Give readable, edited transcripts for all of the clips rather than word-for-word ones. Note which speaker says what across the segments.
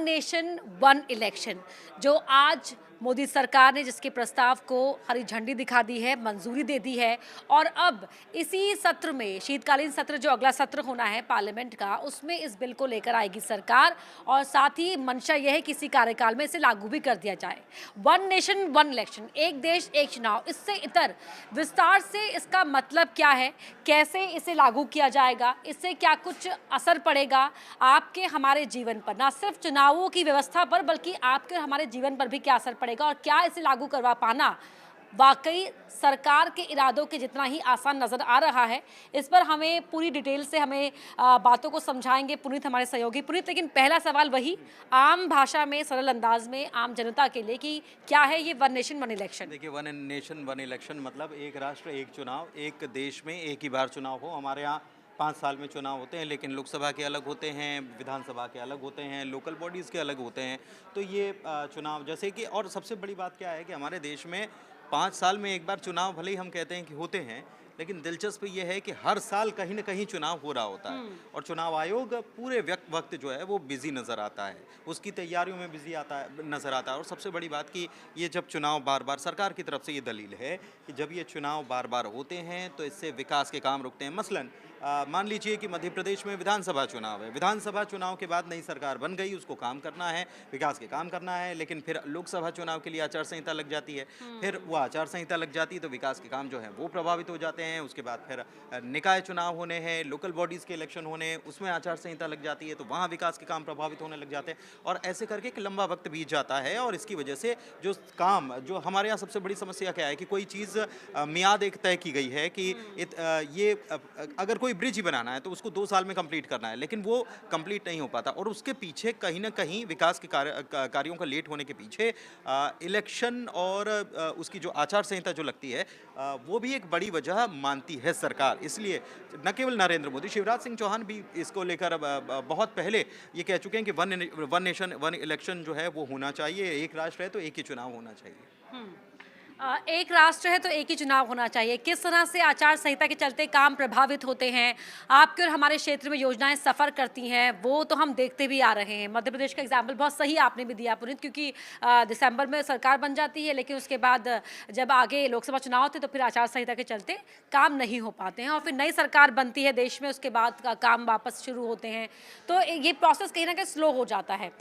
Speaker 1: Nation one election जो आज मोदी सरकार ने जिसके प्रस्ताव को हरी झंडी दिखा दी है, मंजूरी दे दी है और अब इसी सत्र में शीतकालीन सत्र जो अगला सत्र होना है पार्लियामेंट का, उसमें इस बिल को लेकर आएगी सरकार और साथ ही मंशा यह है कि इसी कार्यकाल में इसे लागू भी कर दिया जाए। वन नेशन वन इलेक्शन, एक देश एक चुनाव, इससे इतर विस्तार से इसका मतलब क्या है, कैसे इसे लागू किया जाएगा, इससे क्या कुछ असर पड़ेगा आपके हमारे जीवन पर, ना सिर्फ चुनावों की व्यवस्था पर बल्कि आपके हमारे जीवन पर भी क्या असर पड़ेगा और क्या इसे लागू करवा पाना वाकई सरकार के इरादों के जितना ही आसान नजर आ रहा है। इस पर हमें पूरी डिटेल से हमें बातों को समझाएंगे पुनीत, हमारे सहयोगी पुनीत। लेकिन पहला सवाल वही आम भाषा में, सरल अंदाज में आम जनता के लिए कि क्या है ये वन नेशन वन इलेक्शन।
Speaker 2: देखिए, वन नेशन वन इलेक्शन मतलब एक राष्ट्र एक चुनाव, एक देश में एक ही बार चुनाव हो। हमारे यहाँ 5 साल में चुनाव होते हैं, लेकिन लोकसभा के अलग होते हैं, विधानसभा के अलग होते हैं, लोकल बॉडीज़ के अलग होते हैं। तो ये चुनाव जैसे कि, और सबसे बड़ी बात क्या है कि हमारे देश में 5 साल में एक बार चुनाव भले ही हम कहते हैं कि होते हैं, लेकिन दिलचस्प ये है कि हर साल कहीं ना कहीं चुनाव हो रहा होता है और चुनाव आयोग पूरे वक्त जो है वो बिजी नज़र आता है, उसकी तैयारियों में बिजी नज़र आता है। और सबसे बड़ी बात कि ये जब चुनाव बार बार, सरकार की तरफ से ये दलील है कि जब ये चुनाव बार बार होते हैं तो इससे विकास के काम रुकते हैं। मसलन मान लीजिए कि मध्य प्रदेश में विधानसभा चुनाव है, विधानसभा चुनाव के बाद नई सरकार बन गई, उसको काम करना है, विकास के काम करना है, लेकिन फिर लोकसभा चुनाव के लिए आचार संहिता लग जाती है। फिर वो आचार संहिता लग जाती है तो विकास के काम जो है वो प्रभावित हो जाते हैं। उसके बाद फिर निकाय चुनाव होने हैं, लोकल बॉडीज़ के इलेक्शन होने हैं, उसमें आचार संहिता लग जाती है तो वहाँ विकास के काम प्रभावित होने लग जाते हैं और ऐसे करके एक लंबा वक्त बीत जाता है। और इसकी वजह से जो काम, जो हमारे यहाँ सबसे बड़ी समस्या क्या है कि कोई चीज़ मियाद एक तय की गई है कि ये अगर कोई ब्रिज ही बनाना है तो उसको 2 साल में कंप्लीट करना है, लेकिन वो कंप्लीट नहीं हो पाता और उसके पीछे कहीं ना कहीं विकास के कार्यों का लेट होने के पीछे इलेक्शन और उसकी जो आचार संहिता जो लगती है वो भी एक बड़ी वजह मानती है सरकार। इसलिए न केवल नरेंद्र मोदी, शिवराज सिंह चौहान भी इसको लेकर बहुत पहले ये कह चुके हैं कि वन नेशन वन इलेक्शन जो है वो होना चाहिए, एक राष्ट्र है तो एक ही चुनाव होना चाहिए।
Speaker 1: एक राष्ट्र है तो एक ही चुनाव होना चाहिए। किस तरह से आचार संहिता के चलते काम प्रभावित होते हैं, आपके और हमारे क्षेत्र में योजनाएं सफ़र करती हैं, वो तो हम देखते भी आ रहे हैं। मध्य प्रदेश का एग्जाम्पल बहुत सही आपने भी दिया पुनीत, क्योंकि दिसंबर में सरकार बन जाती है लेकिन उसके बाद जब आगे लोकसभा चुनाव होते तो फिर आचार संहिता के चलते काम नहीं हो पाते हैं और फिर नई सरकार बनती है देश में, उसके बाद का काम वापस शुरू होते हैं। तो ये प्रोसेस कहीं ना कहीं स्लो हो जाता है।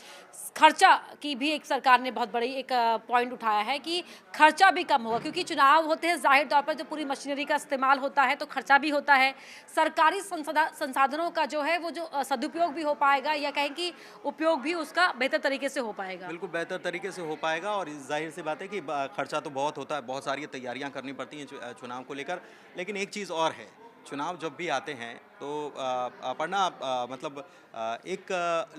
Speaker 1: खर्चा की भी एक सरकार ने बहुत बड़ी एक पॉइंट उठाया है कि खर्चा भी कम होगा, क्योंकि चुनाव होते हैं, जाहिर तौर पर जो पूरी मशीनरी का इस्तेमाल होता है तो खर्चा भी होता है, सरकारी संसाधनों का जो है वो जो सदुपयोग भी हो पाएगा या कहें कि उपयोग भी उसका बेहतर तरीके से हो पाएगा।
Speaker 2: बिल्कुल बेहतर तरीके से हो पाएगा और जाहिर सी बात है कि खर्चा तो बहुत होता है, बहुत सारी तैयारियां करनी पड़ती हैं चुनाव को लेकर। लेकिन एक चीज़ और है, चुनाव जब भी आते हैं तो पढ़ना मतलब एक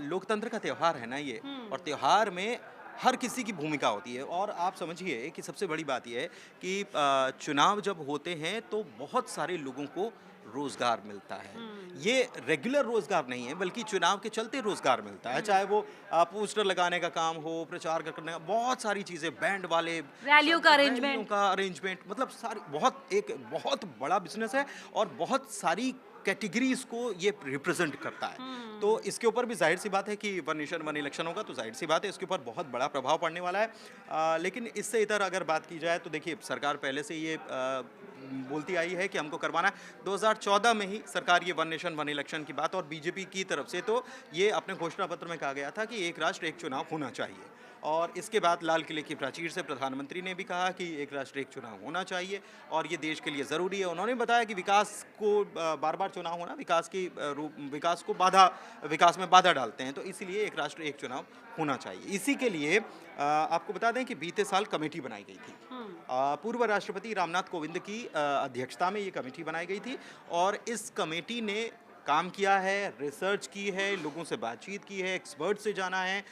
Speaker 2: लोकतंत्र का त्यौहार है ना ये, और त्यौहार में हर किसी की भूमिका होती है। और आप समझिए कि सबसे बड़ी बात यह है कि चुनाव जब होते हैं तो बहुत सारे लोगों को रोजगार मिलता है। ये रेगुलर रोजगार नहीं है बल्कि चुनाव के चलते रोजगार मिलता है, चाहे वो पोस्टर लगाने का काम हो, प्रचार करने का, बहुत सारी चीजें, बैंड वाले,
Speaker 1: रैलियों का
Speaker 2: अरेंजमेंट, मतलब सारी एक बहुत बड़ा बिजनेस है और बहुत सारी कैटेगरीज को ये रिप्रेजेंट करता है। तो इसके ऊपर भी जाहिर सी बात है कि वन नेशन वन इलेक्शन होगा तो जाहिर सी बात है इसके ऊपर बहुत बड़ा प्रभाव पड़ने वाला है। लेकिन इससे इधर अगर बात की जाए तो देखिए, सरकार पहले से ये बोलती आई है कि हमको करवाना है। 2014 में ही सरकार ये वन नेशन वन इलेक्शन की बात, और बीजेपी की तरफ से तो ये अपने घोषणा पत्र में कहा गया था कि एक राष्ट्र एक चुनाव होना चाहिए। और इसके बाद लाल किले की प्राचीर से प्रधानमंत्री ने भी कहा कि एक राष्ट्र एक चुनाव होना चाहिए और ये देश के लिए ज़रूरी है। उन्होंने बताया कि विकास को बार बार चुनाव होना विकास में बाधा डालते हैं, तो इसीलिए एक राष्ट्र एक चुनाव होना चाहिए। इसी के लिए आपको बता दें कि बीते साल कमेटी बनाई गई थी। पूर्व राष्ट्रपति रामनाथ कोविंद की अध्यक्षता में ये कमेटी बनाई गई थी और इस कमेटी ने काम किया है, रिसर्च की है, लोगों से बातचीत की है, एक्सपर्ट से जाना है।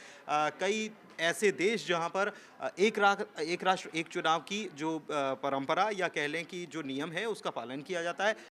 Speaker 2: कई ऐसे देश जहां पर एक राष्ट्र एक चुनाव की जो परंपरा या कह लें कि जो नियम है उसका पालन किया जाता है,